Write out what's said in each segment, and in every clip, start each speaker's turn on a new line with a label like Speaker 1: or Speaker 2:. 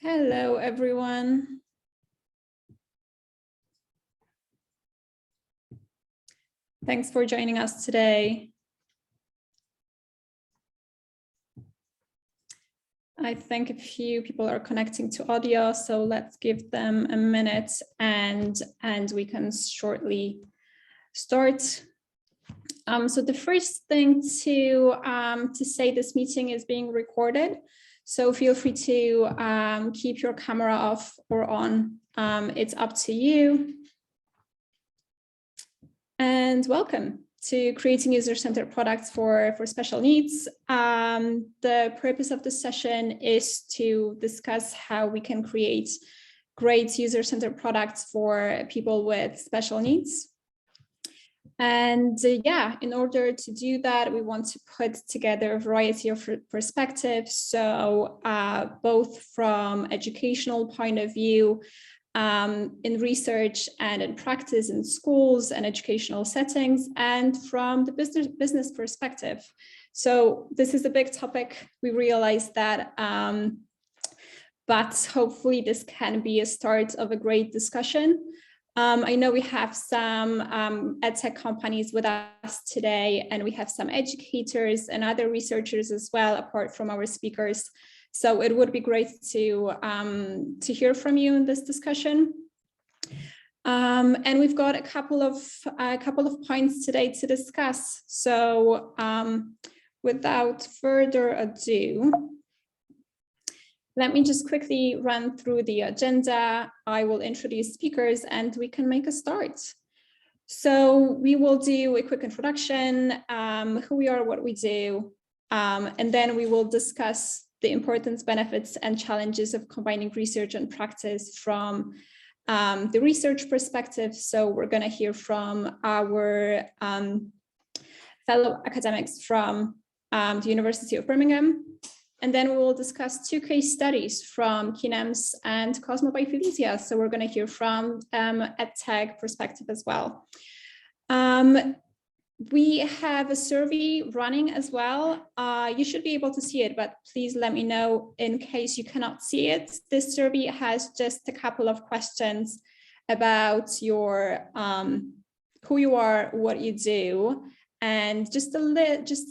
Speaker 1: Hello, everyone. Thanks for joining us today. I think a few people are connecting to audio, so let's give them a minute and we can shortly start. So the first thing to say, this meeting is being recorded, so feel free to keep your camera off or on. It's up to you. And welcome to Creating User-Centered Products for Special Needs. The purpose of this session is to discuss how we can create great user-centered products for people with special needs. And yeah, in order to do that, we want to put together a variety of perspectives. So both from educational point of view, in research and in practice in schools and educational settings, and from the business perspective. So this is a big topic, we realize that, but hopefully this can be a start of a great discussion. I know we have some EdTech companies with us today, and we have some educators and other researchers as well, apart from our speakers. So it would be great to hear from you in this discussion. And we've got a couple of points today to discuss. So without further ado, let me just quickly run through the agenda. I will introduce speakers and we can make a start. So we will do a quick introduction, who we are, what we do, and then we will discuss the importance, benefits, and challenges of combining research and practice from the research perspective. So we're going to hear from our fellow academics from the University of Birmingham. And then we will discuss two case studies from Keynes and Cosmo by Felicia. So we're going to hear from EdTech perspective as well. We have a survey running as well. You should be able to see it, but please let me know in case you cannot see it. This survey has just a couple of questions about your who you are, what you do, and just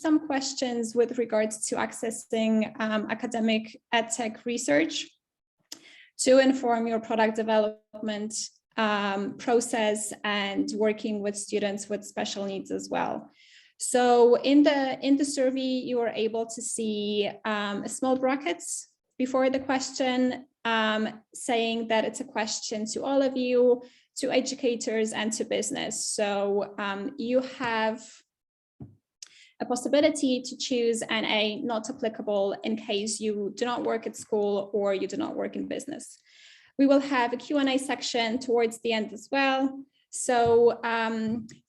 Speaker 1: some questions with regards to accessing academic EdTech research to inform your product development process and working with students with special needs as well. So in the survey, you are able to see small brackets before the question, saying that it's a question to all of you, to educators, and to business. So you have a possibility to choose an A not applicable in case you do not work at school or you do not work in business. We will have a Q&A section towards the end as well. So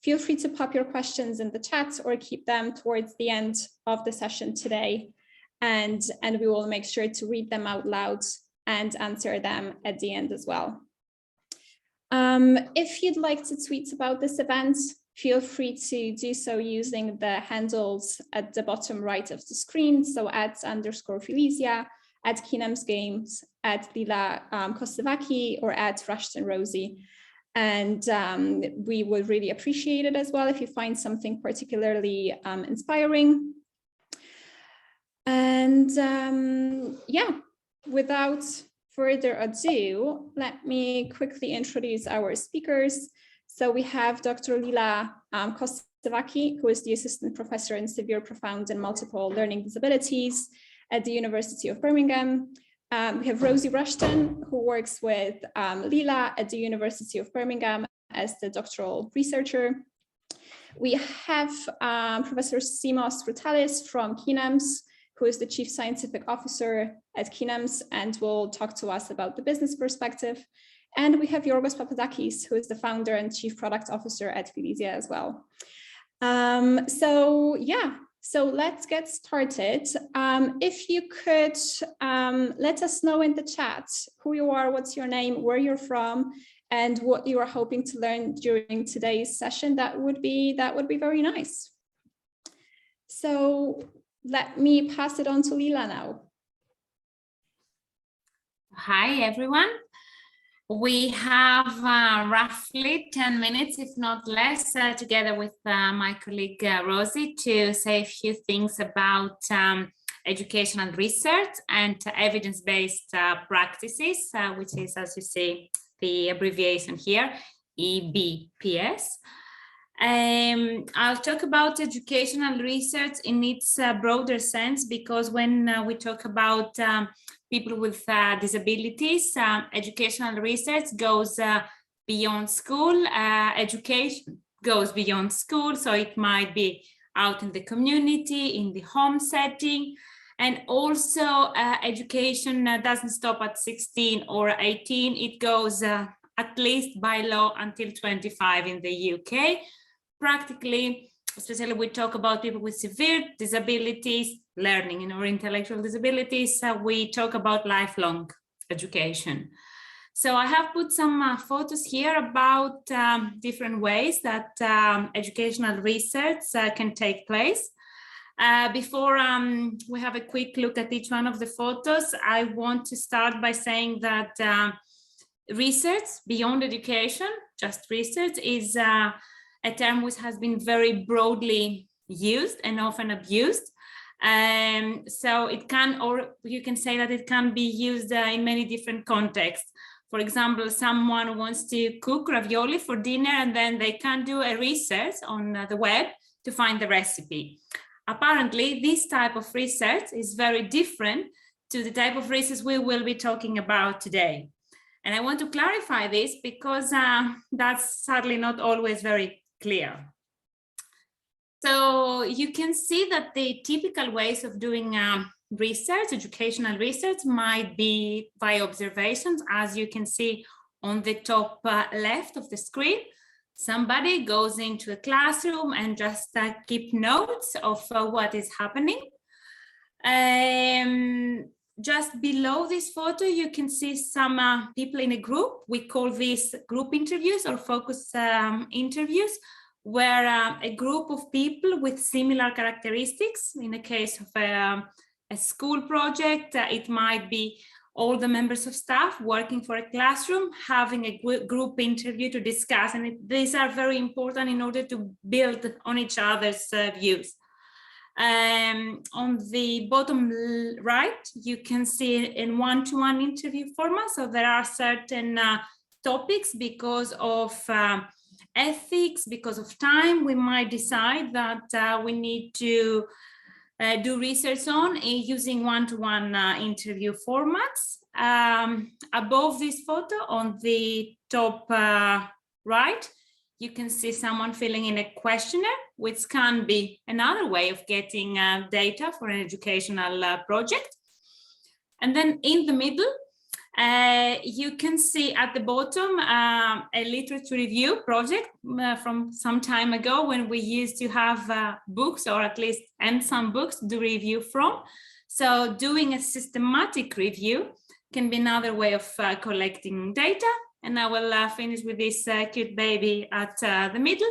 Speaker 1: feel free to pop your questions in the chat or keep them towards the end of the session today. And we will make sure to read them out loud and answer them at the end as well. If you'd like to tweet about this event, feel free to do so using the handles at the bottom right of the screen. So @_Felicia, @Keynes Games, @Lila Kostevaki, or @Rushton-Rosie. And we would really appreciate it as well if you find something particularly inspiring. And yeah, without further ado, let me quickly introduce our speakers. So we have Dr. Lila Kostevaki, who is the Assistant Professor in Severe, Profound, and Multiple Learning Disabilities at the University of Birmingham. We have Rosie Rushton, who works with Lila at the University of Birmingham as the doctoral researcher. We have Professor Simos Rutalis from Keynes, who is the Chief Scientific Officer at Keynes and will talk to us about the business perspective. And we have Yorgos Papadakis, who is the founder and Chief Product Officer at Felicia as well. So yeah, so let's get started. If you could let us know in the chat who you are, what's your name, where you're from, and what you are hoping to learn during today's session, that would be very nice. So let me pass it on to Lila now.
Speaker 2: Hi, everyone. We have roughly 10 minutes, if not less, together with my colleague Rosie to say a few things about educational research and evidence-based practices, which is, as you see, the abbreviation here, EBPS. I'll talk about educational research in its broader sense, because when we talk about people with disabilities, educational research goes beyond school, education goes beyond school, so it might be out in the community, in the home setting, and also education doesn't stop at 16 or 18, it goes at least by law until 25 in the UK. Practically, especially we talk about people with severe disabilities, learning or intellectual disabilities, we talk about lifelong education. So I have put some photos here about different ways that educational research can take place. Before we have a quick look at each one of the photos, I want to start by saying that research beyond education, just research, is a term which has been very broadly used and often abused. So it can, or you can say that it can be used in many different contexts. For example, someone wants to cook ravioli for dinner and then they can do a research on the web to find the recipe. Apparently, this type of research is very different to the type of research we will be talking about today. And I want to clarify this because that's sadly not always very clear. So you can see that the typical ways of doing research, educational research, might be by observations, as you can see on the top left of the screen. Somebody goes into a classroom and just keep notes of what is happening. Just below this photo, you can see some people in a group. We call these group interviews or focus interviews, where a group of people with similar characteristics, in the case of a school project, it might be all the members of staff working for a classroom, having a group interview to discuss. And these are very important in order to build on each other's views. On the bottom right, you can see in one-to-one interview format. So there are certain topics, because of ethics, because of time, we might decide that we need to do research on using one-to-one interview formats. Above this photo, on the top right, you can see someone filling in a questionnaire, which can be another way of getting data for an educational project. And then in the middle, you can see at the bottom a literature review project from some time ago, when we used to have books, or at least some books to do review from. So doing a systematic review can be another way of collecting data. And I will finish with this cute baby at the middle,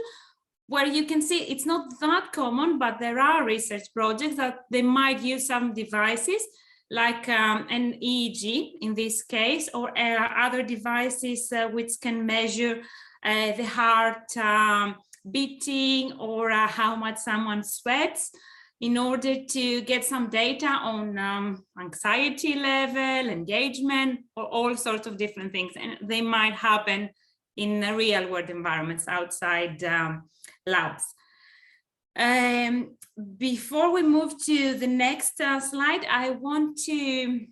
Speaker 2: where you can see it's not that common, but there are research projects that they might use some devices like an EEG in this case, or other devices which can measure the heart beating, or how much someone sweats, in order to get some data on anxiety level, engagement, or all sorts of different things. And they might happen in real world environments outside labs. Before we move to the next slide, I want to,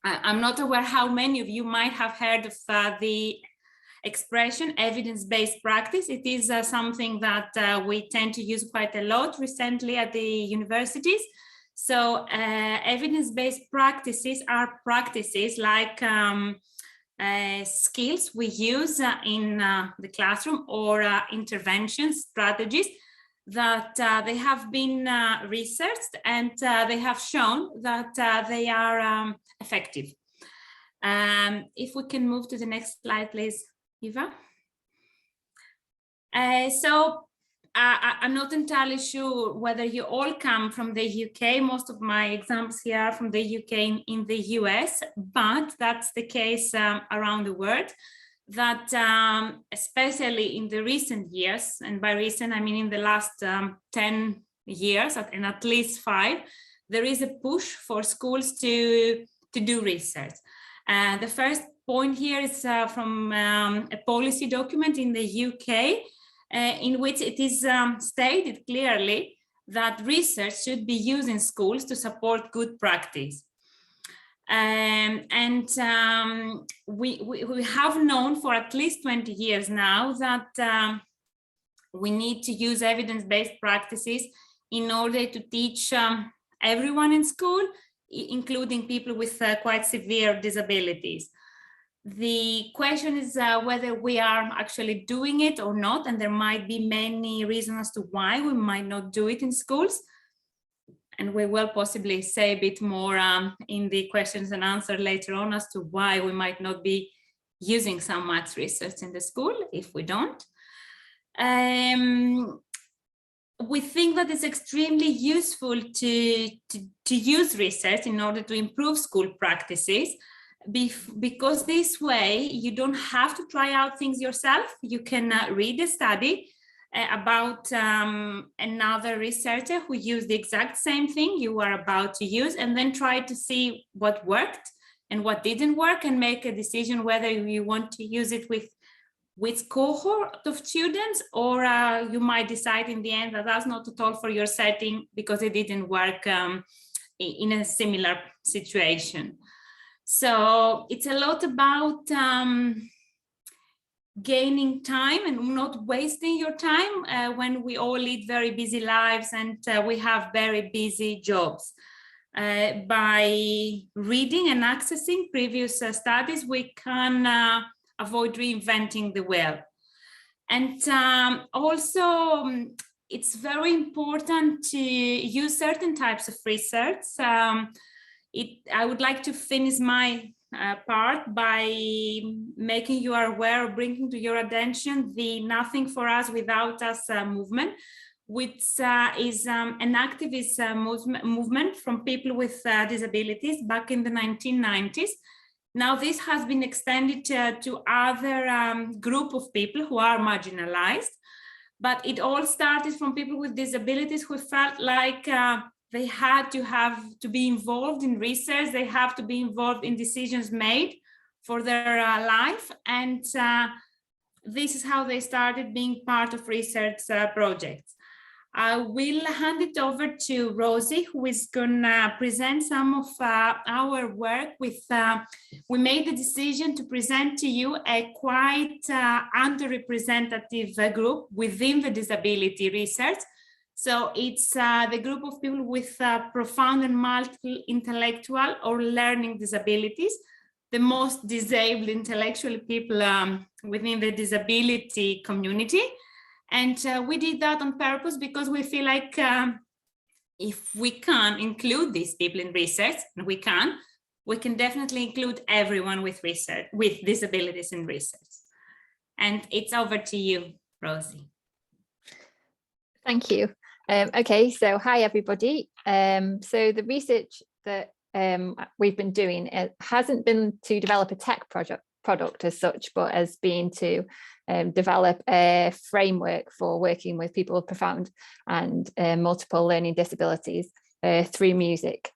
Speaker 2: I'm not aware how many of you might have heard of the expression evidence-based practice. It is something that we tend to use quite a lot recently at the universities. So evidence-based practices are practices like skills we use in the classroom, or intervention strategies that they have been researched, and they have shown that they are effective. If we can move to the next slide, please, Eva. So I'm not entirely sure whether you all come from the UK. Most of my examples here are from the UK in the US, but that's the case around the world. That especially in the recent years, and by recent I mean in the last 10 years and at least 5, there is a push for schools to do research. The first point here is from a policy document in the UK, in which it is stated clearly that research should be used in schools to support good practice. We have known for at least 20 years now that we need to use evidence-based practices in order to teach everyone in school, including people with quite severe disabilities. The question is whether we are actually doing it or not, and there might be many reasons as to why we might not do it in schools. And we will possibly say a bit more in the questions and answers later on as to why we might not be using so much research in the school if we don't. We think that it's extremely useful to use research in order to improve school practices, because this way you don't have to try out things yourself. You can read a study about another researcher who used the exact same thing you are about to use, and then try to see what worked and what didn't work, and make a decision whether you want to use it with which cohort of students, or you might decide in the end that that's not at all for your setting because it didn't work in a similar situation. So it's a lot about gaining time and not wasting your time when we all lead very busy lives and we have very busy jobs. By reading and accessing previous studies, we can avoid reinventing the wheel. And also, it's very important to use certain types of research. I would like to finish my part by making you aware, or bringing to your attention the Nothing for Us Without Us movement, which is an activist movement from people with disabilities back in the 1990s. Now this has been extended to other group of people who are marginalized, but it all started from people with disabilities who felt like they had to be involved in research, they have to be involved in decisions made for their life, and this is how they started being part of research projects. I will hand it over to Rosie, who is gonna present some of our work with, we made the decision to present to you a quite underrepresentative group within the disability research. So it's the group of people with profound and multiple intellectual or learning disabilities, the most disabled intellectual people within the disability community. And we did that on purpose because we feel like if we can include these people in research, and we can definitely include everyone with research, with disabilities in research. And it's over to you, Rosie.
Speaker 3: Thank you. Okay, so hi everybody. So the research that we've been doing, it hasn't been to develop a tech product as such, but has been to develop a framework for working with people with profound and multiple learning disabilities through music.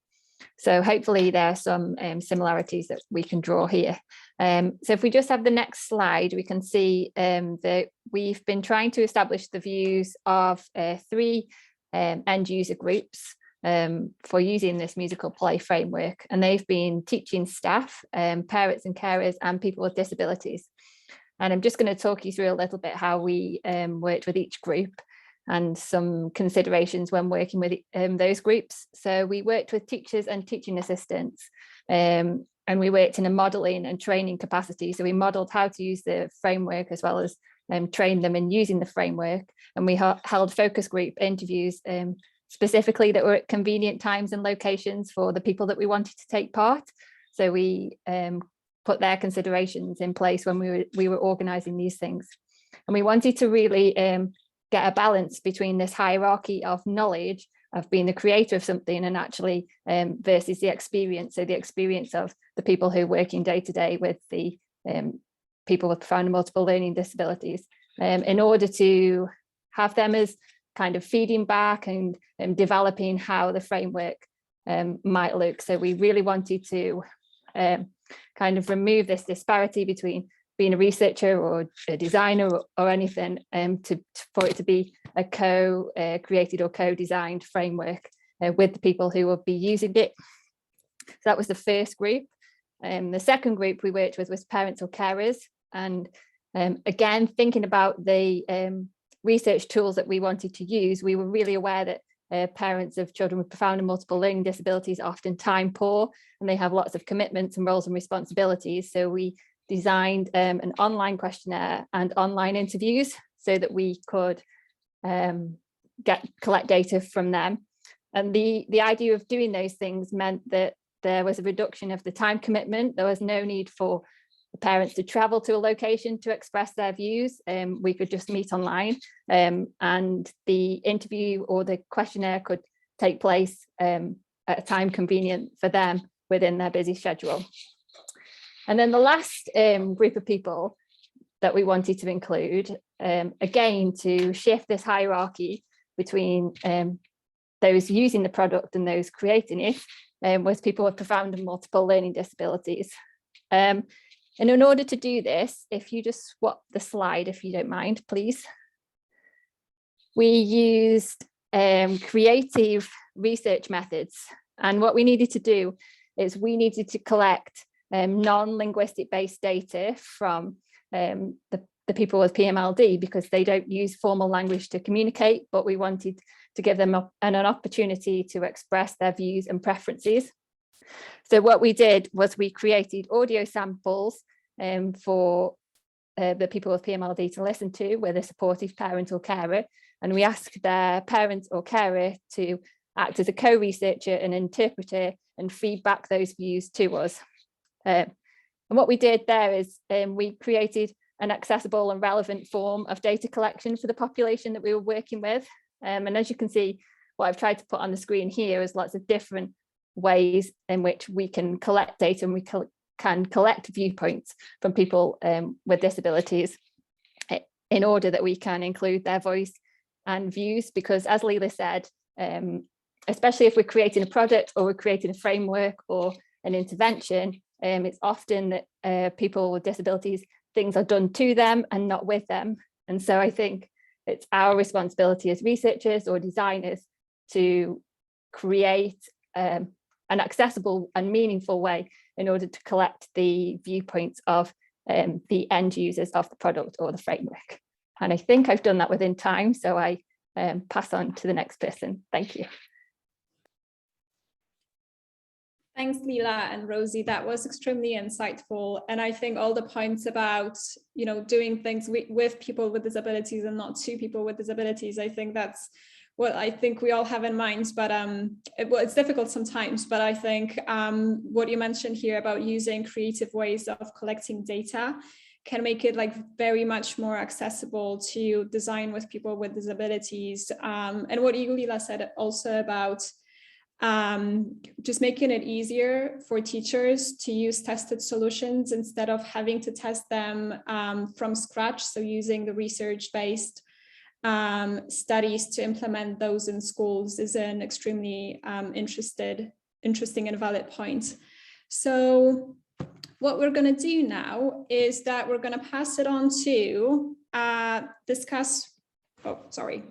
Speaker 3: So hopefully there are some similarities that we can draw here. So if we just have the next slide, we can see that we've been trying to establish the views of 3 end user groups for using this musical play framework, and they've been teaching staff, parents and carers, and people with disabilities. And I'm just going to talk you through a little bit how we worked with each group and some considerations when working with those groups. So we worked with teachers and teaching assistants, and we worked in a modelling and training capacity. So we modelled how to use the framework as well as train them in using the framework. And we held focus group interviews specifically that were at convenient times and locations for the people that we wanted to take part. So we put their considerations in place when we were organising these things. And we wanted to really get a balance between this hierarchy of knowledge of being the creator of something and actually versus the experience. So the experience of the people who are working day to day with the people with profound and multiple learning disabilities, in order to have them as kind of feeding back and developing how the framework might look. So we really wanted to kind of remove this disparity between being a researcher or a designer or anything, for it to be a co-created or co-designed framework with the people who will be using it. So that was the first group. The second group we worked with was parents or carers. And again, thinking about the research tools that we wanted to use, we were really aware that parents of children with profound and multiple learning disabilities are often time poor, and they have lots of commitments and roles and responsibilities. So we designed an online questionnaire and online interviews so that we could collect data from them. And the idea of doing those things meant that there was a reduction of the time commitment. There was no need for the parents to travel to a location to express their views. We could just meet online, and the interview or the questionnaire could take place at a time convenient for them within their busy schedule. And then the last group of people that we wanted to include, again, to shift this hierarchy between those using the product and those creating it, was people with profound and multiple learning disabilities. And in order to do this, if you just swap the slide, if you don't mind, please. We used creative research methods. And what we needed to do is we needed to collect non-linguistic based data from the people with PMLD, because they don't use formal language to communicate, but we wanted to give them an opportunity to express their views and preferences. So what we did was we created audio samples for the people with PMLD to listen to with a supportive parent or carer, and we asked their parent or carer to act as a co-researcher and interpreter and feedback those views to us. And what we did there is we created an accessible and relevant form of data collection for the population that we were working with. And as you can see, what I've tried to put on the screen here is lots of different ways in which we can collect data, and we can collect viewpoints from people with disabilities in order that we can include their voice and views. Because as Leila said, especially if we're creating a product or we're creating a framework or an intervention, it's often that people with disabilities, things are done to them and not with them. And so I think it's our responsibility as researchers or designers to create an accessible and meaningful way in order to collect the viewpoints of the end users of the product or the framework. And I think I've done that within time, so I pass on to the next person. Thank you.
Speaker 1: Thanks, Leila and Rosie. That was extremely insightful. And I think all the points about, doing things with people with disabilities and not to people with disabilities, I think that's what I think we all have in mind. But it's difficult sometimes. But I think what you mentioned here about using creative ways of collecting data can make it very much more accessible to design with people with disabilities. And what Leila said also about just making it easier for teachers to use tested solutions instead of having to test them from scratch. So using the research-based studies to implement those in schools is an extremely interesting and valid point. So what we're going to do now is that we're going to pass it on to discuss. Oh, sorry.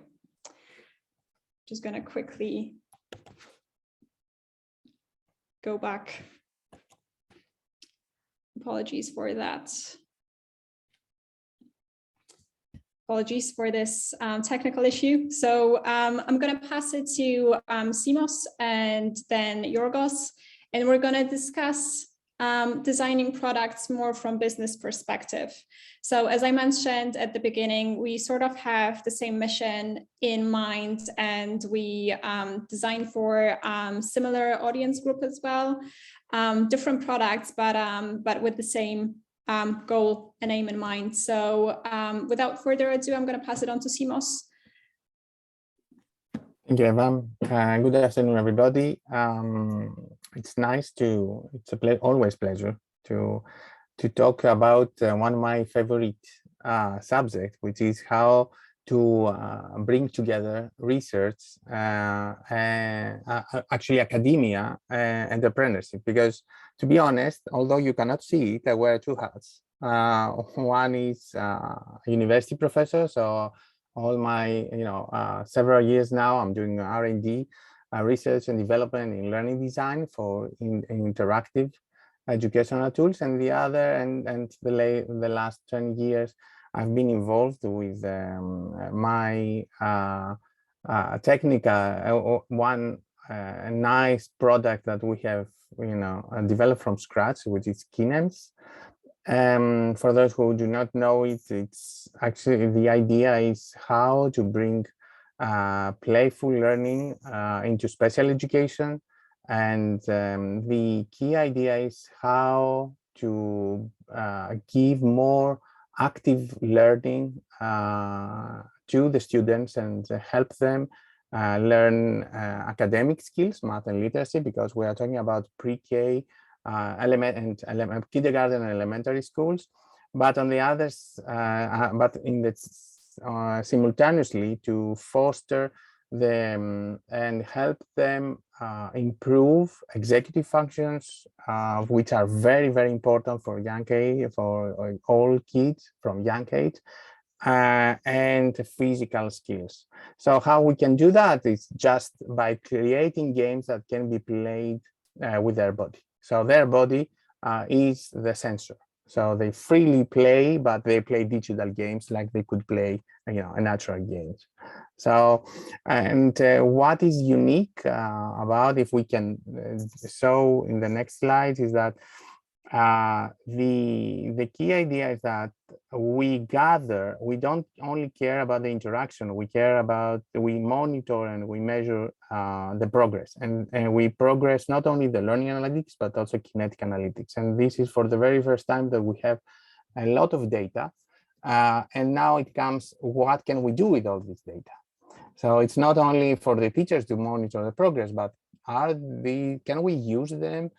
Speaker 1: Just going to quickly go back. Apologies for that. Apologies for this technical issue. So I'm going to pass it to Simos and then Yorgos, and we're going to discuss designing products more from business perspective. So as I mentioned at the beginning, we sort of have the same mission in mind, and we design for similar audience group as well, different products, but with the same goal and aim in mind. So without further ado, I'm going to pass it on to Simos
Speaker 4: Thank you, Eva. Good afternoon, everybody. It's nice it's always pleasure to talk about one of my favorite subjects, which is how to bring together research and actually academia and entrepreneurship. Because to be honest, although you cannot see it, I wear two hats. One is a university professor, so all my, several years now, I'm doing R&D, research and development in learning design for in interactive educational tools, and the other, and the last 20 years, I've been involved with my technical nice product that we have, developed from scratch, which is Keynes. For those who do not know it, it's actually, the idea is how to bring playful learning into special education. And the key idea is how to give more active learning to the students and help them learn academic skills, math and literacy, because we are talking about pre-K, kindergarten and elementary schools, but on the others, simultaneously to foster them and help them improve executive functions, which are very, very important for young age, for all kids from young age, and physical skills. So how we can do that is just by creating games that can be played with their body. So their body is the sensor. So they freely play, but they play digital games like they could play, a natural games. So, and what is unique about, if we can show in the next slide, is that the key idea is that we don't only care about the interaction, we monitor and we measure the progress, and we progress not only the learning analytics, but also kinetic analytics. And this is for the very first time that we have a lot of data. And now it comes, what can we do with all this data? So it's not only for the teachers to monitor the progress, but can we use them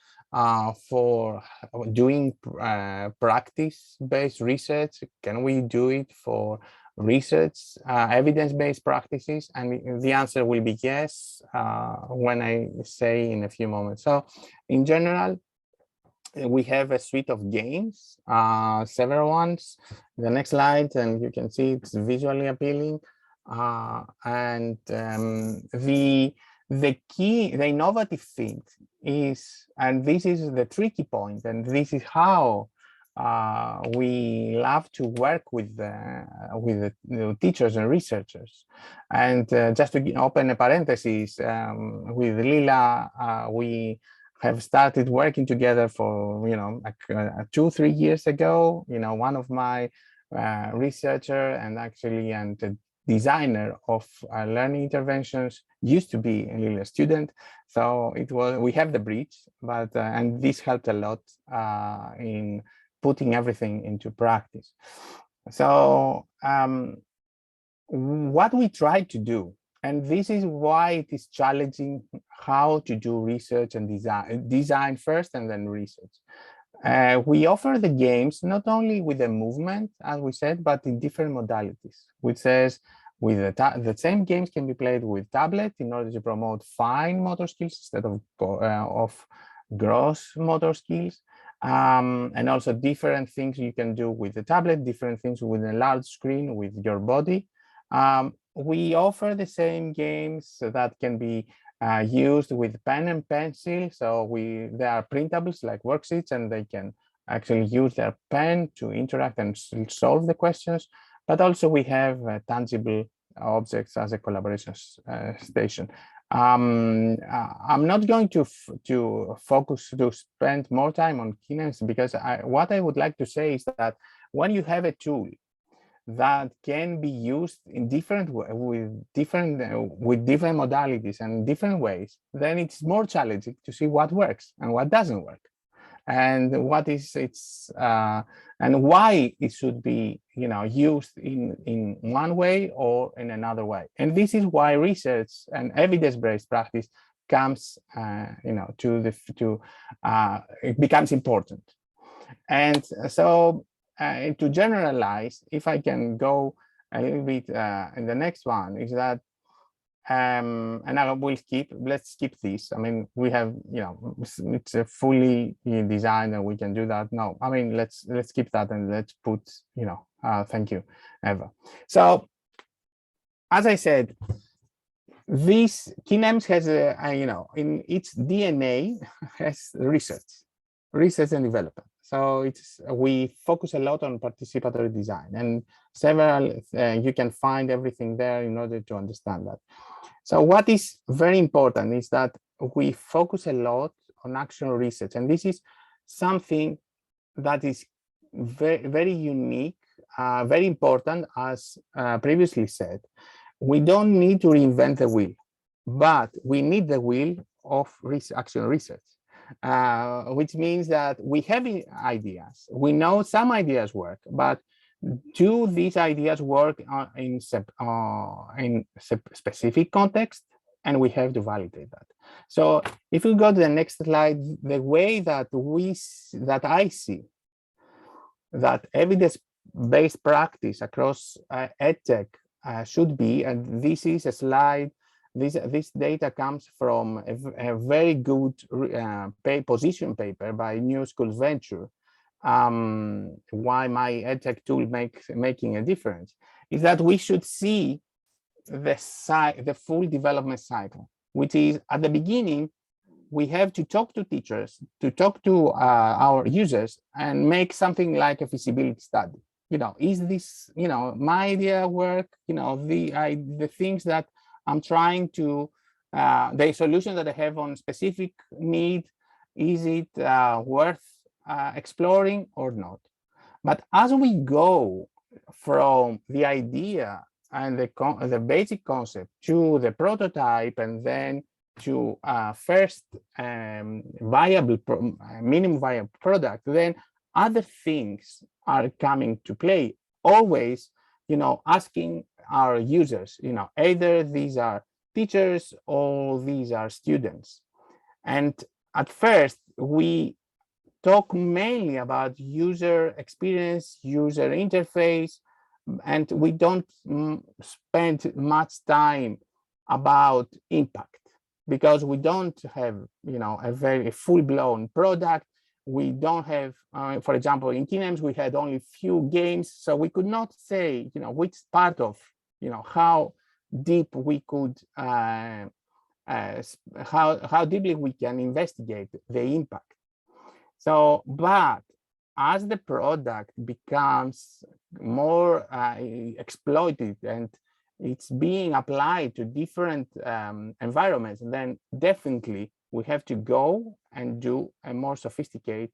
Speaker 4: for doing practice-based research? Can we do it for research, evidence-based practices? And the answer will be yes, when I say in a few moments. So in general, we have a suite of games, several ones. The next slide, and you can see it's visually appealing. And the key, the innovative thing is, and this is the tricky point, and this is how we love to work with the teachers and researchers. And just to open a parenthesis, with Lila, we have started working together for, 2-3 years ago. One of my researcher and designer of learning interventions used to be a little student, so we have the bridge, but and this helped a lot in putting everything into practice. So what we try to do, and this is why it is challenging, how to do research and design first and then research. We offer the games not only with the movement, as we said, but in different modalities, which says with the same games can be played with tablet in order to promote fine motor skills instead of gross motor skills. And also different things you can do with the tablet, different things with a large screen with your body. We offer the same games that can be used with pen and pencil. So they are printables like worksheets, and they can actually use their pen to interact and solve the questions. But also we have tangible objects as a collaboration station. I'm not going to spend more time on Keynes, because what I would like to say is that when you have a tool that can be used in with different modalities and different ways, then it's more challenging to see what works and what doesn't work. and what is its and why it should be, you know, used in one way or in another way. And this is why research and evidence-based practice comes, you know, it becomes important. And so to generalize, if I can go a little bit in the next one, is that and I will let's skip this. I mean, we have, you know, it's a fully designed and we can do that. No, I mean, let's skip that and let's put, you know, thank you, Eva. So as I said, this Keynes has a, you know, in its DNA has research and development. So it's, we focus a lot on participatory design, and several, you can find everything there in order to understand that. So what is very important is that we focus a lot on actual research, and this is something that is very, very unique, very important, as previously said. We don't need to reinvent the wheel, but we need the wheel of actual research. Which means that we have ideas. We know some ideas work, but do these ideas work in specific context? And we have to validate that. So if we go to the next slide, the way that I see that evidence-based practice across EdTech should be, and this is a slide. This data comes from a very good position paper by New Schools Venture. Why my EdTech tool making a difference is that we should see the full development cycle, which is at the beginning, we have to talk to teachers, to talk to our users, and make something like a feasibility study. You know, is this, you know, my idea work? You know, the things that I'm trying to, the solution that I have on specific need, is it worth exploring or not? But as we go from the idea and the basic concept to the prototype, and then to first minimum viable product, then other things are coming to play. Always, you know, asking our users, you know, either these are teachers or these are students. And at first, we talk mainly about user experience, user interface, and we don't spend much time about impact, because we don't have, you know, a very full-blown product. We don't have, for example, in Keynes, we had only few games, so we could not say, you know, which part of, you know, how deep we could, how deeply we can investigate the impact. So, but as the product becomes more exploited and it's being applied to different environments, then definitely we have to go and do a more sophisticated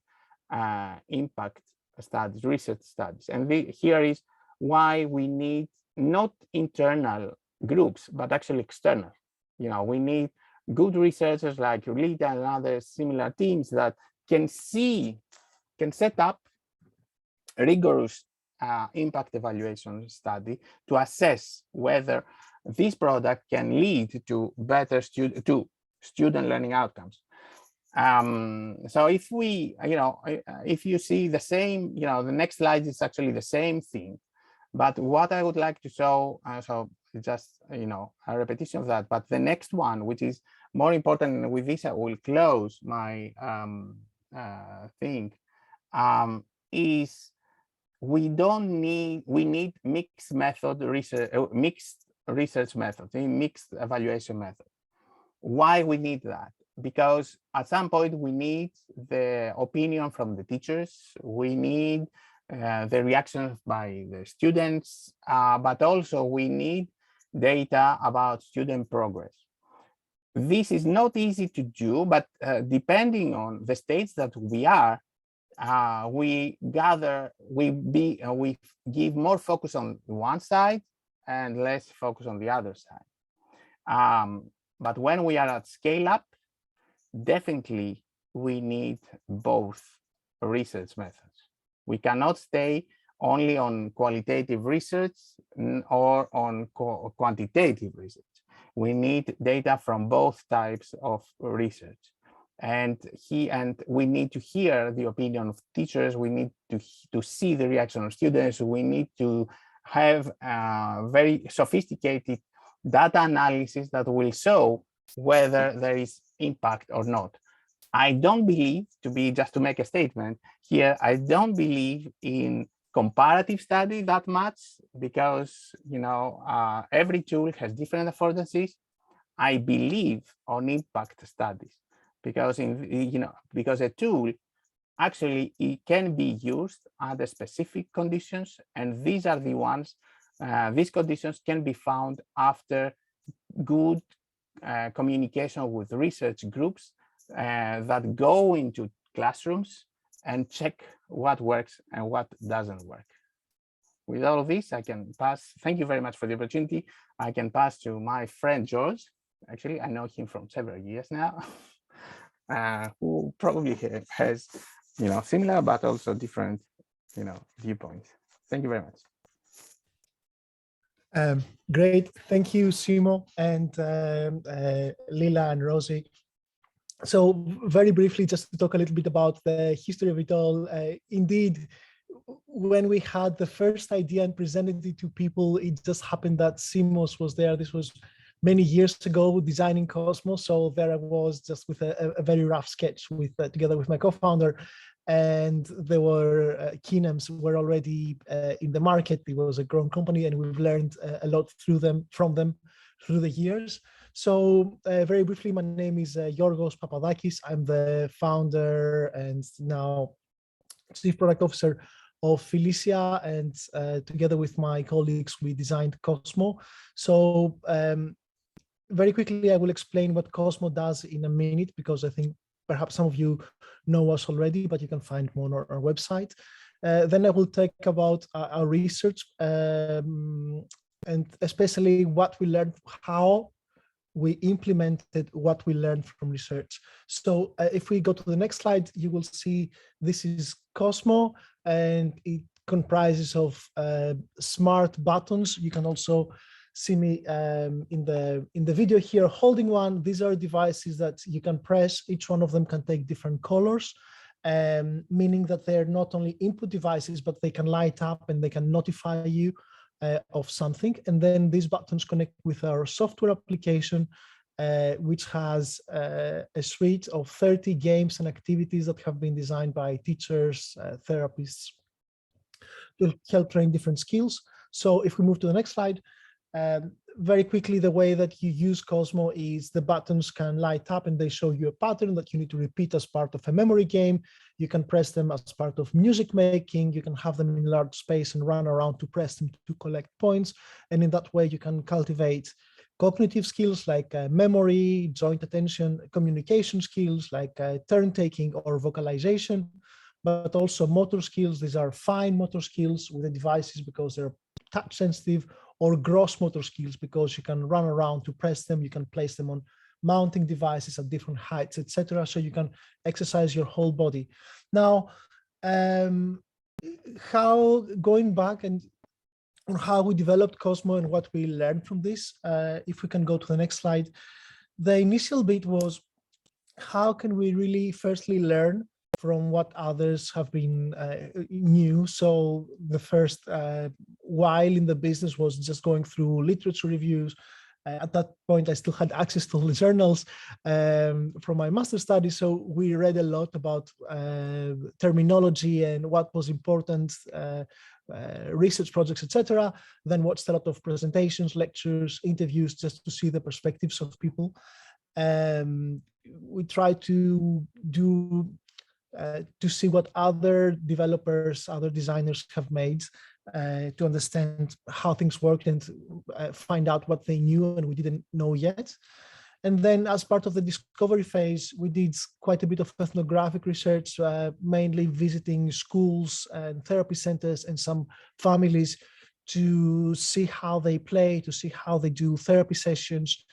Speaker 4: impact studies, research studies. And here is why we need not internal groups, but actually external. You know, we need good researchers like Ulita and other similar teams that can set up rigorous impact evaluation study to assess whether this product can lead to better student learning outcomes. So if we, you know, if you see the same, you know, the next slide is actually the same thing, but what I would like to show, so just, you know, a repetition of that, but the next one, which is more important, and with this I will close my thing, is we need mixed method research, mixed research methods, mixed evaluation method. Why we need that? Because at some point we need the opinion from the teachers, we need the reactions by the students, but also we need data about student progress. This is not easy to do, but depending on the states that we are, we give more focus on one side and less focus on the other side. But when we are at scale up, definitely we need both research methods. We cannot stay only on qualitative research or on quantitative research. We need data from both types of research. And we need to hear the opinion of teachers. We need to see the reaction of students. We need to have very sophisticated data analysis that will show whether there is impact or not. I don't believe, just to make a statement here, I don't believe in comparative study that much, because every tool has different affordances. I believe on impact studies, because because a tool actually it can be used under specific conditions, and these are the ones. These conditions can be found after good communication with research groups that go into classrooms and check what works and what doesn't work. With all of this, I can pass. Thank you very much for the opportunity. I can pass to my friend George. Actually, I know him from several years now, who probably has, similar but also different, viewpoints. Thank you very much.
Speaker 5: Great, thank you, Simo and Lila and Rosie. So very briefly, just to talk a little bit about the history of it all. Indeed, when we had the first idea and presented it to people, it just happened that Simos was there. This was many years ago, designing Cosmos. So there I was, just with a very rough sketch together with my co-founder. And there were Keynes were already in the market. It was a grown company, and we've learned a lot from them through the years. So very briefly, my name is Yorgos Papadakis. I'm the founder and now Chief Product Officer of Felicia, and together with my colleagues, we designed Cosmo. So very quickly, I will explain what Cosmo does in a minute, because I think perhaps some of you know us already, but you can find more on our website. Then I will talk about our research, and especially what we learned, how we implemented what we learned from research. So if we go to the next slide, you will see this is Cosmo, and it comprises of smart buttons. You can also see me in the video here holding one. These are devices that you can press. Each one of them can take different colors, meaning that they're not only input devices, but they can light up and they can notify you of something. And then these buttons connect with our software application, which has a suite of 30 games and activities that have been designed by teachers, therapists, to help train different skills. So if we move to the next slide, very quickly, the way that you use Cosmo is the buttons can light up and they show you a pattern that you need to repeat as part of a memory game. You can press them as part of music making. You can have them in large space and run around to press them to collect points. And in that way, you can cultivate cognitive skills like memory, joint attention, communication skills like turn taking or vocalization, but also motor skills. These are fine motor skills with the devices because they're touch sensitive, or gross motor skills because you can run around to press them. You can place them on mounting devices at different heights, etc. So you can exercise your whole body. Now, going back and on how we developed Cosmo and what we learned from this, if we can go to the next slide, the initial bit was, how can we really firstly learn from what others have been new? So the first while in the business was just going through literature reviews. At that point, I still had access to the journals from my master's study. So we read a lot about terminology and what was important, research projects, etc. Then watched a lot of presentations, lectures, interviews, just to see the perspectives of people. We tried to see what other developers, other designers have made to understand how things worked and find out what they knew and we didn't know yet. And then as part of the discovery phase, we did quite a bit of ethnographic research, mainly visiting schools and therapy centers and some families to see how they play, to see how they do therapy sessions,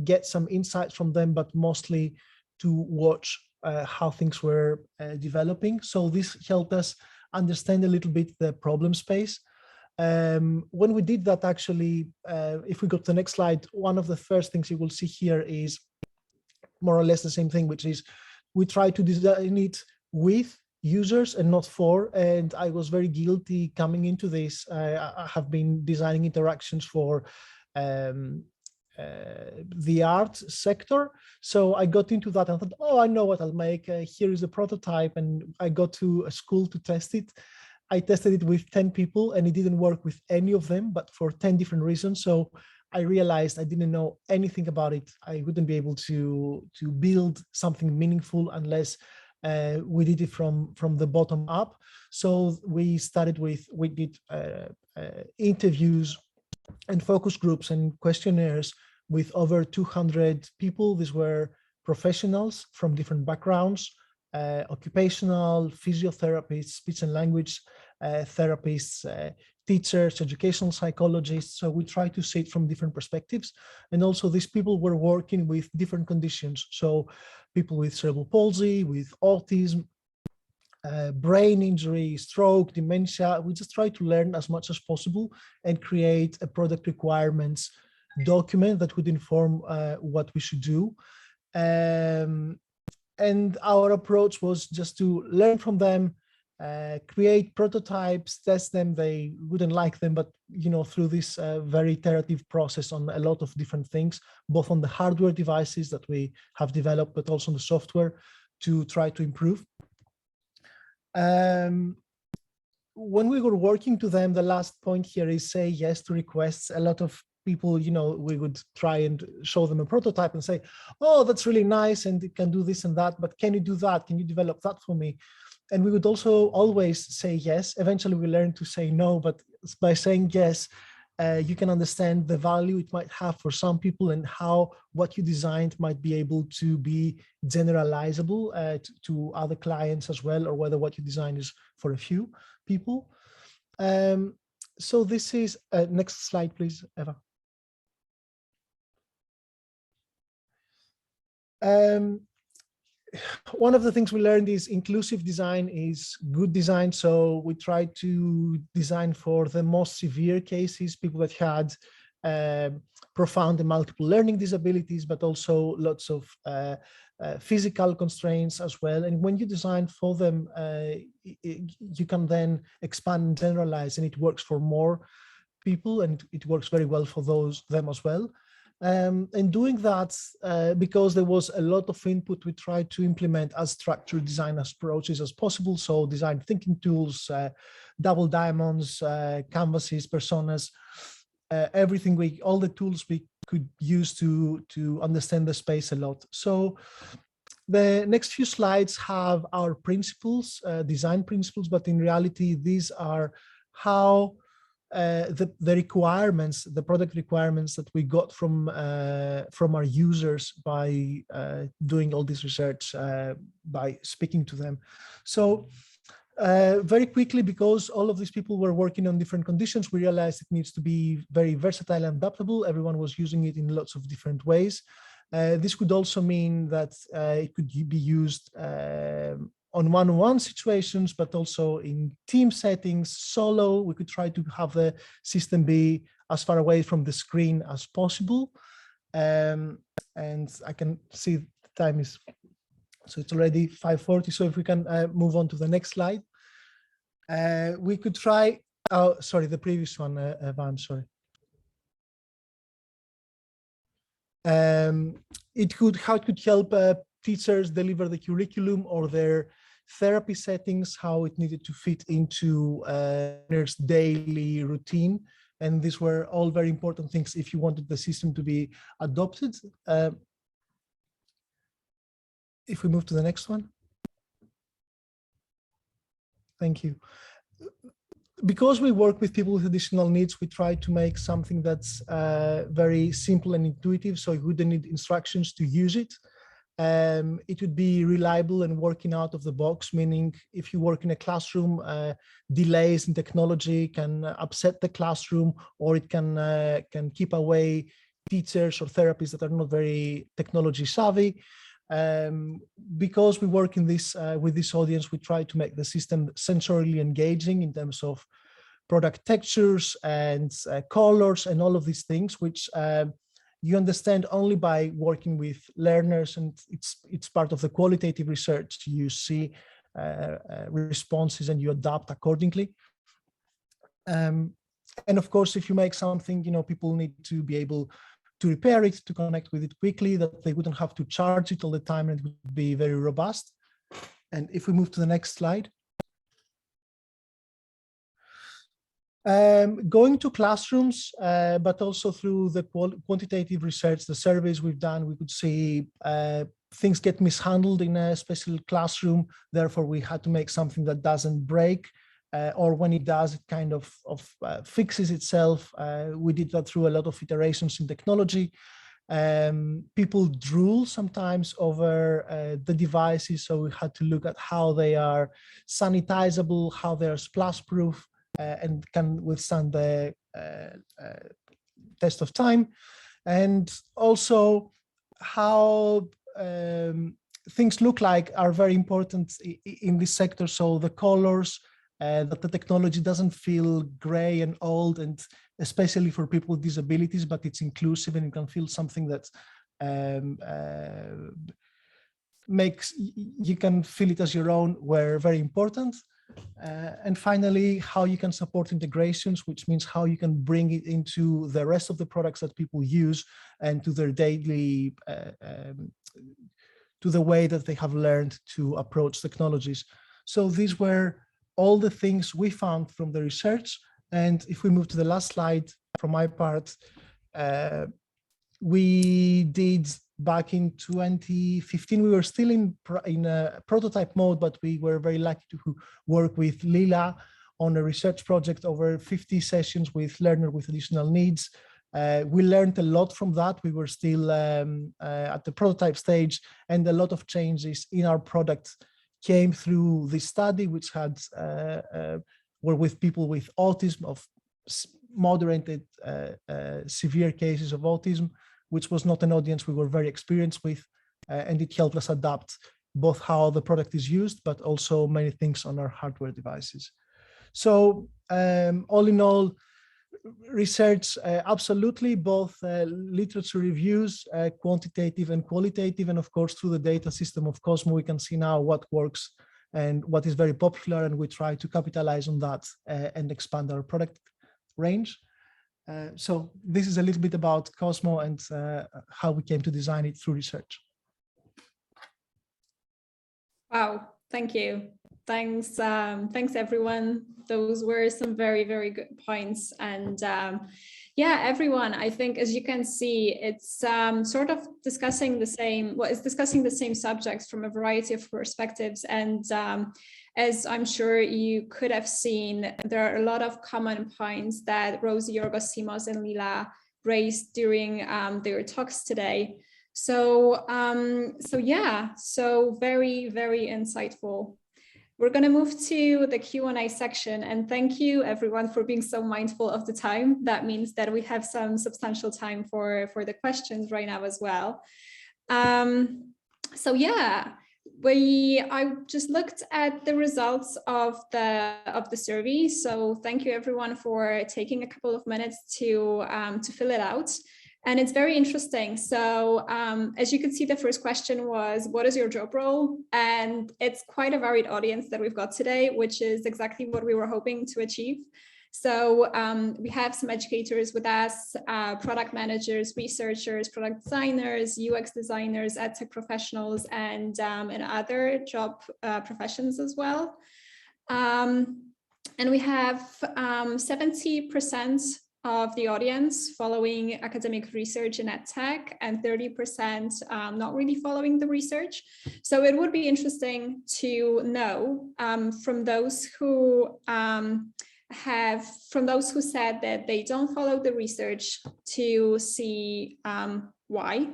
Speaker 5: get some insights from them, but mostly to watch how things were developing. So this helped us understand a little bit the problem space. When we did that, actually, if we go to the next slide, one of the first things you will see here is more or less the same thing, which is we try to design it with users and not for. And I was very guilty coming into this. I have been designing interactions for the art sector. So I got into that and thought, oh, I know what I'll make. Here is a prototype. And I got to a school to test it. I tested it with 10 people and it didn't work with any of them, but for 10 different reasons. So I realized I didn't know anything about it. I wouldn't be able to build something meaningful unless we did it from the bottom up. So we did interviews and focus groups and questionnaires with over 200 people. These were professionals from different backgrounds, occupational, physiotherapists, speech and language therapists, teachers, educational psychologists. So we try to see it from different perspectives. And also these people were working with different conditions. So people with cerebral palsy, with autism, brain injury, stroke, dementia. We just try to learn as much as possible and create a product requirements document that would inform what we should do. And our approach was just to learn from them, create prototypes, test them. They wouldn't like them, but through this very iterative process on a lot of different things, both on the hardware devices that we have developed, but also on the software to try to improve. When we were working to them, the last point here is say yes to requests. A lot of people, we would try and show them a prototype and say, oh, that's really nice and it can do this and that, but can you do that? Can you develop that for me? And we would also always say yes. Eventually we learned to say no, but by saying yes, you can understand the value it might have for some people and how what you designed might be able to be generalizable to other clients as well, or whether what you design is for a few people. So this is, next slide, please, Eva. One of the things we learned is inclusive design is good design. So we try to design for the most severe cases, people that had profound and multiple learning disabilities, but also lots of physical constraints as well. And when you design for them, you can then expand and generalize, and it works for more people, and it works very well for them as well. And doing that, because there was a lot of input, we tried to implement as structured design approaches as possible. So design thinking tools, double diamonds, canvases, personas, everything, all the tools we could use to understand the space a lot. So the next few slides have our principles, design principles, but in reality, these are how the requirements, the product requirements that we got from our users by doing all this research, by speaking to them. So very quickly, because all of these people were working on different conditions, we realized it needs to be very versatile and adaptable. Everyone was using it in lots of different ways. This could also mean that it could be used on one-on-one situations, but also in team settings, solo. We could try to have the system be as far away from the screen as possible. And I can see the time is, so it's already 5:40. So if we can move on to the next slide. We could try, oh, sorry, the previous one, Van, sorry. How it could help teachers deliver the curriculum or their therapy settings, how it needed to fit into learners' daily routine. And these were all very important things if you wanted the system to be adopted. If we move to the next one. Thank you. Because we work with people with additional needs, we try to make something that's very simple and intuitive, so you wouldn't need instructions to use it. It would be reliable and working out of the box, meaning if you work in a classroom, delays in technology can upset the classroom, or it can keep away teachers or therapists that are not very technology savvy. Because we work in this with this audience, we try to make the system sensorily engaging in terms of product textures and colors and all of these things, which you understand only by working with learners, and it's part of the qualitative research. You see responses and you adapt accordingly. And of course, if you make something, people need to be able to repair it, to connect with it quickly, that they wouldn't have to charge it all the time, and it would be very robust. And if we move to the next slide. Going to classrooms, but also through the quantitative research, the surveys we've done, we could see things get mishandled in a special classroom. Therefore, we had to make something that doesn't break, or when it does, it kind of fixes itself. We did that through a lot of iterations in technology. People drool sometimes over the devices, so we had to look at how they are sanitizable, how they are splash-proof, and can withstand the test of time, and also how things look like are very important in this sector. So the colors, that the technology doesn't feel gray and old, and especially for people with disabilities, but it's inclusive and you can feel something that you can feel it as your own, were very important. And finally, how you can support integrations, which means how you can bring it into the rest of the products that people use and to their daily, to the way that they have learned to approach technologies. So these were all the things we found from the research. And if we move to the last slide from my part, we did back in 2015, we were still in a prototype mode, but we were very lucky to work with Lila on a research project over 50 sessions with learners with additional needs. We learned a lot from that. We were still at the prototype stage, and a lot of changes in our product came through this study, which had were with people with autism, of moderate severe cases of autism, which was not an audience we were very experienced with, and it helped us adapt both how the product is used, but also many things on our hardware devices. So all in all, research, absolutely, both literature reviews, quantitative and qualitative, and of course through the data system of Cosmo, we can see now what works and what is very popular, and we try to capitalize on that and expand our product range. So this is a little bit about Cosmo and how we came to design it through research.
Speaker 1: Wow, thank you. Thanks, thanks everyone. Those were some very, very good points. And yeah, everyone, I think, as you can see, it's sort of discussing the same, well, it's discussing the same subjects from a variety of perspectives. And as I'm sure you could have seen, there are a lot of common points that Rosie, Yorgos, Simos, and Lila raised during their talks today. So, so very, very insightful. We're going to move to the Q&A section, and thank you everyone for being so mindful of the time. That means that we have some substantial time for the questions right now as well. So yeah, I just looked at the results of the survey. So thank you everyone for taking a couple of minutes to fill it out. And it's very interesting. So as you can see, the first question was, what is your job role? And it's quite a varied audience that we've got today, which is exactly what we were hoping to achieve. So we have some educators with us, product managers, researchers, product designers, UX designers, EdTech professionals, and other job professions as well. And we have 70% of the audience following academic research in EdTech, and 30% not really following the research. So it would be interesting to know from those who said that they don't follow the research, to see why,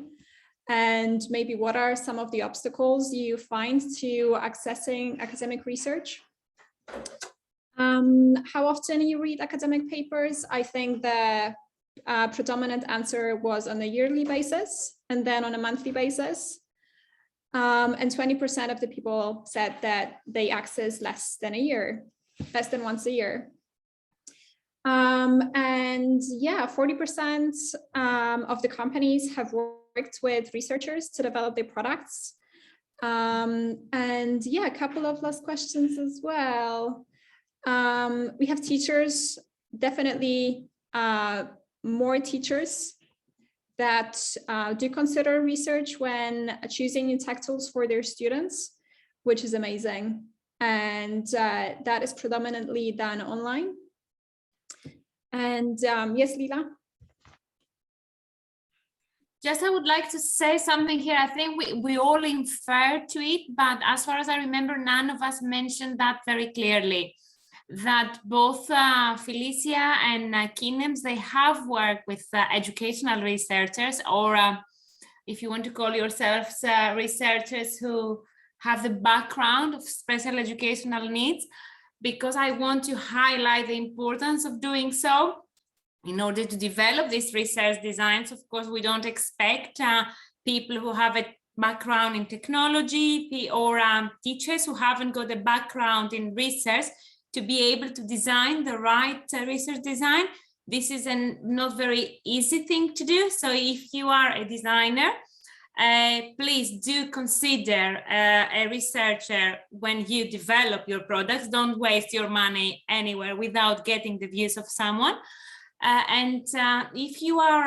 Speaker 1: and maybe what are some of the obstacles you find to accessing academic research. How often you read academic papers? I think the predominant answer was on a yearly basis, and then on a monthly basis. And 20% of the people said that they access less than once a year. And yeah, 40% of the companies have worked with researchers to develop their products. And yeah, a couple of last questions as well. We have teachers, definitely more teachers that do consider research when choosing new tech tools for their students, which is amazing. And that is predominantly done online. And yes, Lila?
Speaker 2: Just I would like to say something here. I think we all infer to it, but as far as I remember, none of us mentioned that very clearly, that both Felicia and Keynes, they have worked with educational researchers, or if you want to call yourselves researchers who have the background of special educational needs, because I want to highlight the importance of doing so. In order to develop these research designs, of course, we don't expect people who have a background in technology or teachers who haven't got a background in research to be able to design the right research design. This is a not very easy thing to do. So if you are a designer, please do consider a researcher when you develop your products. Don't waste your money anywhere without getting the views of someone. And if you are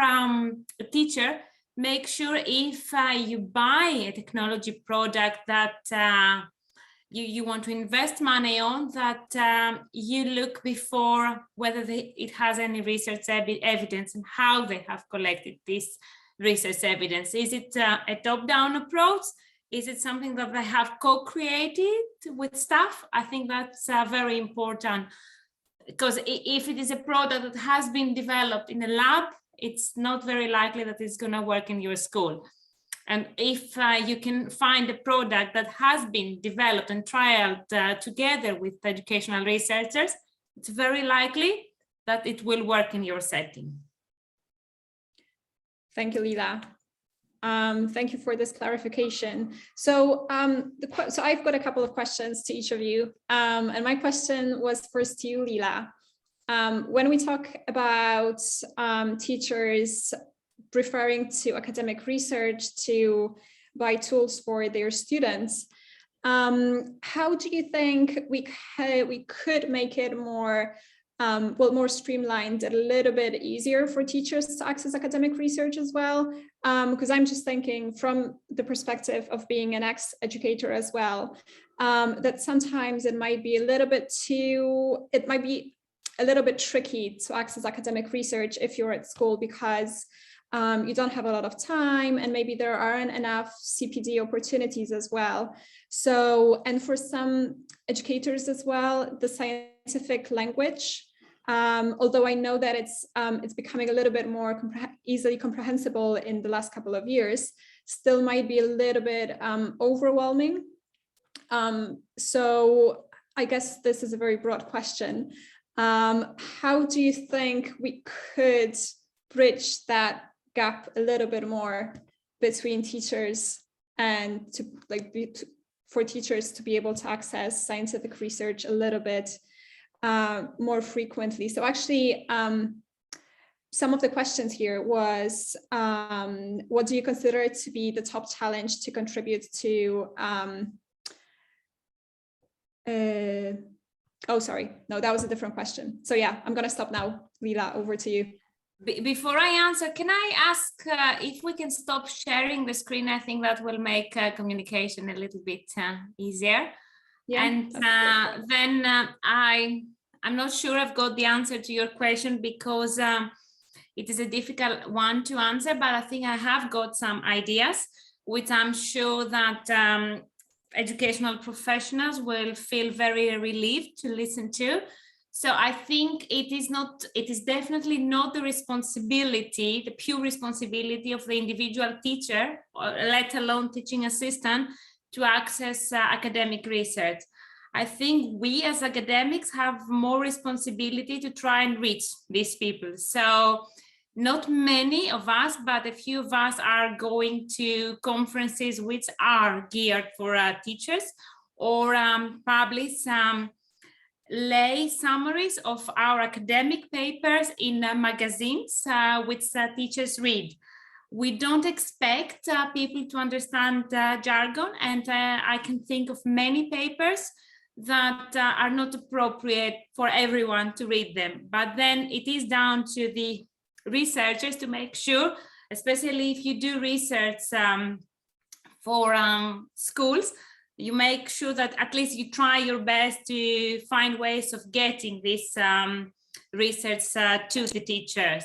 Speaker 2: a teacher, make sure if you buy a technology product that you want to invest money on, that you look before whether it has any research evidence and how they have collected this research evidence. Is it a top-down approach? Is it something that they have co-created with staff? I think that's very important, because if it is a product that has been developed in a lab, it's not very likely that it's going to work in your school. And if you can find a product that has been developed and trialed together with educational researchers, it's very likely that it will work in your setting.
Speaker 1: Thank you, Lila. Thank you for this clarification. So, so I've got a couple of questions to each of you. And my question was first to you, Lila. When we talk about teachers referring to academic research to buy tools for their students, how do you think we could make it more more streamlined, a little bit easier for teachers to access academic research as well? Because I'm just thinking from the perspective of being an ex-educator as well, that sometimes it might be a little bit tricky to access academic research if you're at school, because you don't have a lot of time and maybe there aren't enough CPD opportunities as well. So, and for some educators as well, the scientific language, although I know that it's becoming a little bit more easily comprehensible in the last couple of years, still might be a little bit overwhelming. So I guess this is a very broad question. How do you think we could bridge that gap a little bit more between teachers and for teachers to be able to access scientific research a little bit more frequently? So actually, some of the questions here was, what do you consider to be the top challenge to contribute to, oh, sorry, no, that was a different question. So yeah, I'm gonna stop now. Lila, over to you.
Speaker 2: Before I answer, can I ask if we can stop sharing the screen? I think that will make communication a little bit easier. Yeah, and then I'm not sure I've got the answer to your question, because it is a difficult one to answer, but I think I have got some ideas, which I'm sure that educational professionals will feel very relieved to listen to. So I think it is definitely not the responsibility, the pure responsibility of the individual teacher, or let alone teaching assistant, to access academic research. I think we as academics have more responsibility to try and reach these people. So not many of us, but a few of us are going to conferences which are geared for teachers, or publish some lay summaries of our academic papers in magazines which teachers read. We don't expect people to understand jargon, and I can think of many papers that are not appropriate for everyone to read them. But then it is down to the researchers to make sure, especially if you do research for schools, you make sure that at least you try your best to find ways of getting this research to the teachers.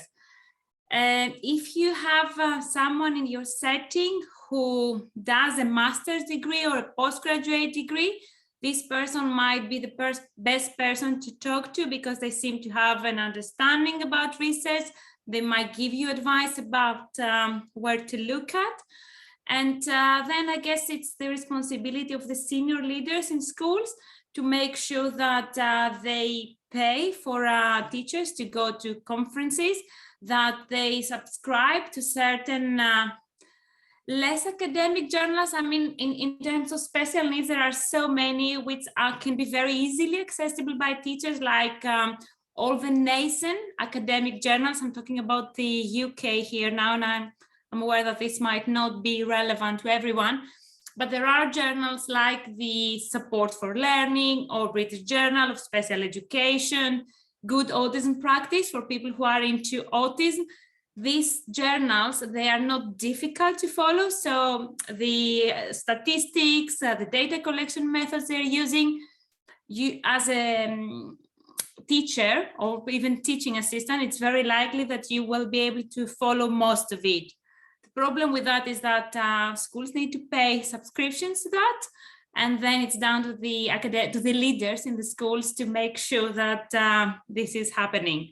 Speaker 2: If you have someone in your setting who does a master's degree or a postgraduate degree, this person might be the best person to talk to, because they seem to have an understanding about research. They might give you advice about where to look at. And then I guess it's the responsibility of the senior leaders in schools to make sure that they pay for teachers to go to conferences, that they subscribe to certain less academic journals. I mean, in terms of special needs, there are so many which can be very easily accessible by teachers, like all the nascent academic journals. I'm talking about the UK here now, and I'm aware that this might not be relevant to everyone, but there are journals like the Support for Learning or British Journal of Special Education, Good Autism Practice for people who are into autism. These journals, they are not difficult to follow. So the statistics, the data collection methods they're using, you as a teacher or even teaching assistant, it's very likely that you will be able to follow most of it. The problem with that is that schools need to pay subscriptions to that. And then it's down to the leaders in the schools to make sure that this is happening.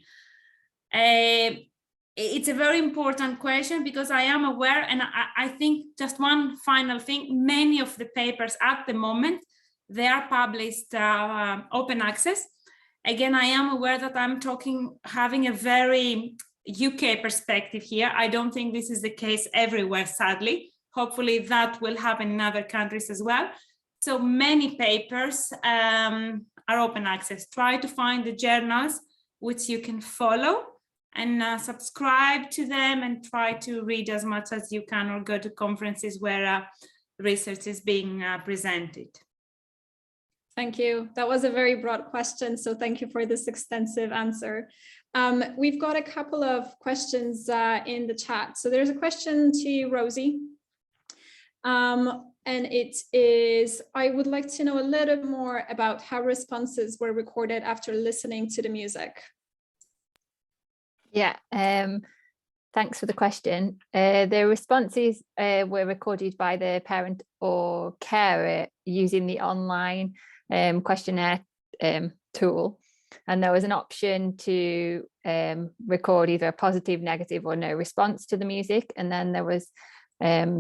Speaker 2: It's a very important question, because I am aware, and I think just one final thing, many of the papers at the moment, they are published open access. Again, I am aware that I'm having a very UK perspective here. I don't think this is the case everywhere, sadly. Hopefully that will happen in other countries as well. So many papers are open access. Try to find the journals which you can follow and subscribe to them, and try to read as much as you can, or go to conferences where research is being presented.
Speaker 1: Thank you. That was a very broad question, so thank you for this extensive answer. We've got a couple of questions in the chat. So there's a question to Rosie. And it is, I would like to know a little more about how responses were recorded after listening to the music.
Speaker 3: Yeah, thanks for the question. The responses were recorded by the parent or carer using the online questionnaire tool. And there was an option to record either a positive, negative, or no response to the music. And then there was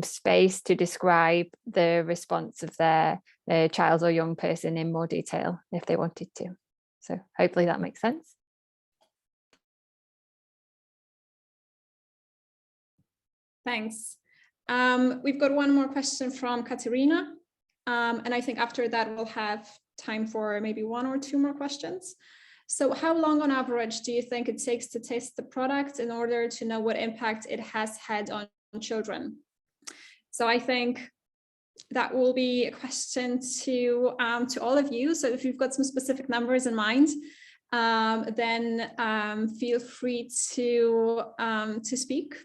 Speaker 3: space to describe the response of their child or young person in more detail if they wanted to. So hopefully that makes sense.
Speaker 1: Thanks. We've got one more question from Katerina. And I think after that, we'll have time for maybe one or two more questions. So how long on average do you think it takes to test the product in order to know what impact it has had on children? So I think that will be a question to all of you. So if you've got some specific numbers in mind, then feel free to speak.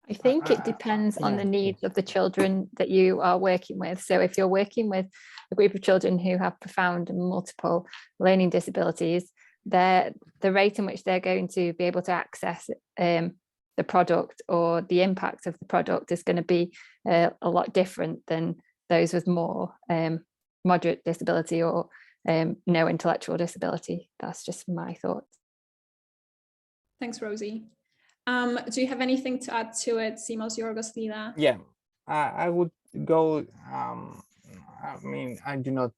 Speaker 3: I think it depends on the needs of the children that you are working with. So if you're working with a group of children who have profound and multiple learning disabilities, the rate in which they're going to be able to access the product or the impact of the product is going to be a lot different than those with more moderate disability or no intellectual disability. That's just my thoughts.
Speaker 1: Thanks, Rosie. Do you have anything to add to it, Simos, Yorgos, Lila?
Speaker 4: Yeah, I would go I mean, I do not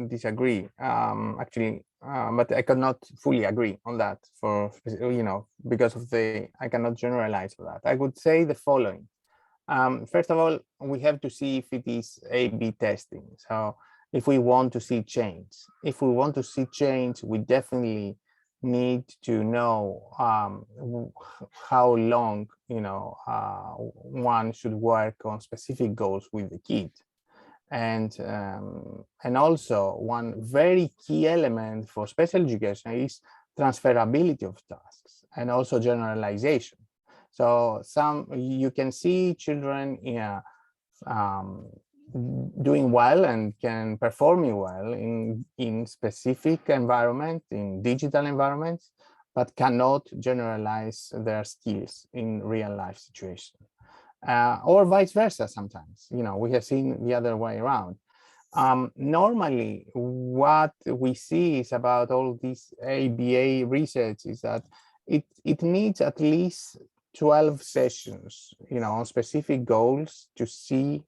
Speaker 4: disagree, actually, but I cannot fully agree on that for, because of I cannot generalize for that. I would say the following. First of all, we have to see if it is A/B testing. So if we want to see change, we definitely need to know how long, one should work on specific goals with the kid. And also one very key element for special education is transferability of tasks and also generalization. So you can see children doing well and can performing well in specific environment, in digital environments, but cannot generalize their skills in real life situations. Or vice versa sometimes, we have seen the other way around. Normally, what we see is about all this ABA research is that it needs at least 12 sessions, on specific goals to see,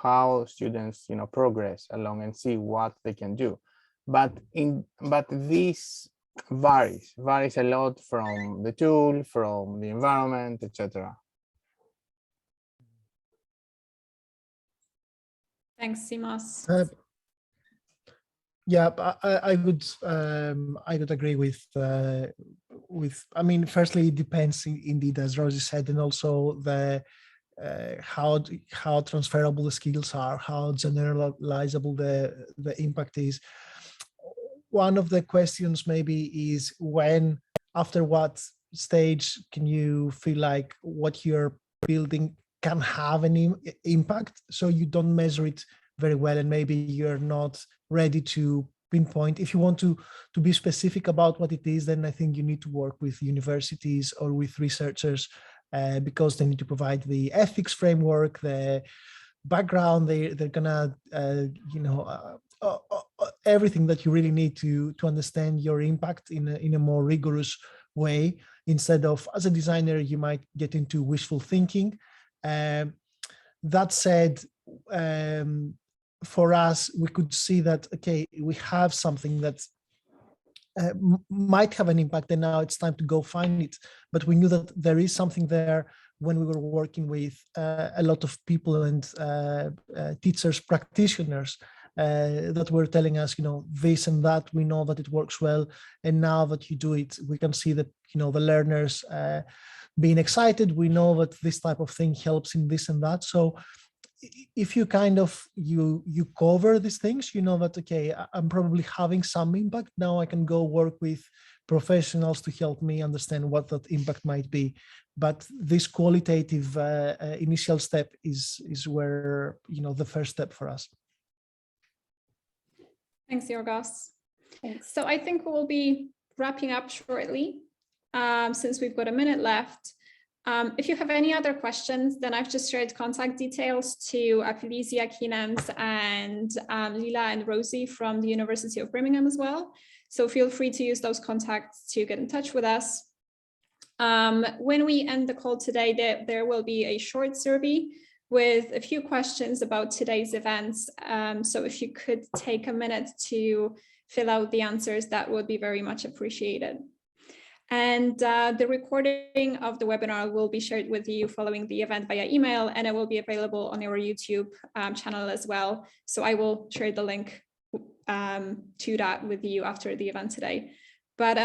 Speaker 4: how students, progress along and see what they can do. But this varies a lot from the tool, from the environment, etc.
Speaker 1: Thanks, Simos.
Speaker 5: Yeah, I would agree with. I mean, firstly, it depends indeed, as Rosie said, and also the how transferable the skills are, how generalizable the impact is. One of the questions maybe is after what stage can you feel like what you're building can have an impact, so you don't measure it very well, and maybe you're not ready to pinpoint. If you want to be specific about what it is, then I think you need to work with universities or with researchers, because they need to provide the ethics framework, the background. They're gonna everything that you really need to understand your impact in a more rigorous way, instead of, as a designer, you might get into wishful thinking. That said, for us, we could see that, okay, we have something that might have an impact, and now it's time to go find it. But we knew that there is something there when we were working with a lot of people and teachers, practitioners, that were telling us, this and that, we know that it works well. And now that you do it, we can see that, the learners being excited. We know that this type of thing helps in this and that. So if you kind of, you cover these things, you know that, okay, I'm probably having some impact. Now I can go work with professionals to help me understand what that impact might be. But this qualitative initial step is where, the first step for us.
Speaker 1: Thanks, Yorgos. Thanks. So I think we'll be wrapping up shortly, since we've got a minute left. If you have any other questions, then I've just shared contact details to Felicia, Keynes, and Lila and Rosie from the University of Birmingham as well. So feel free to use those contacts to get in touch with us. When we end the call today, there will be a short survey with a few questions about today's events. So if you could take a minute to fill out the answers, that would be very much appreciated. And the recording of the webinar will be shared with you following the event via email, and it will be available on our YouTube channel as well. So I will share the link to that with you after the event today. But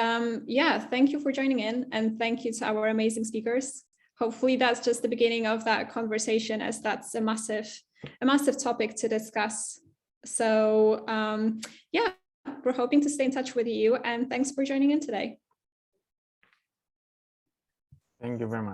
Speaker 1: yeah, thank you for joining in, and thank you to our amazing speakers. Hopefully that's just the beginning of that conversation, as that's a massive topic to discuss. So yeah, we're hoping to stay in touch with you, and thanks for joining in today.
Speaker 4: Thank you very much.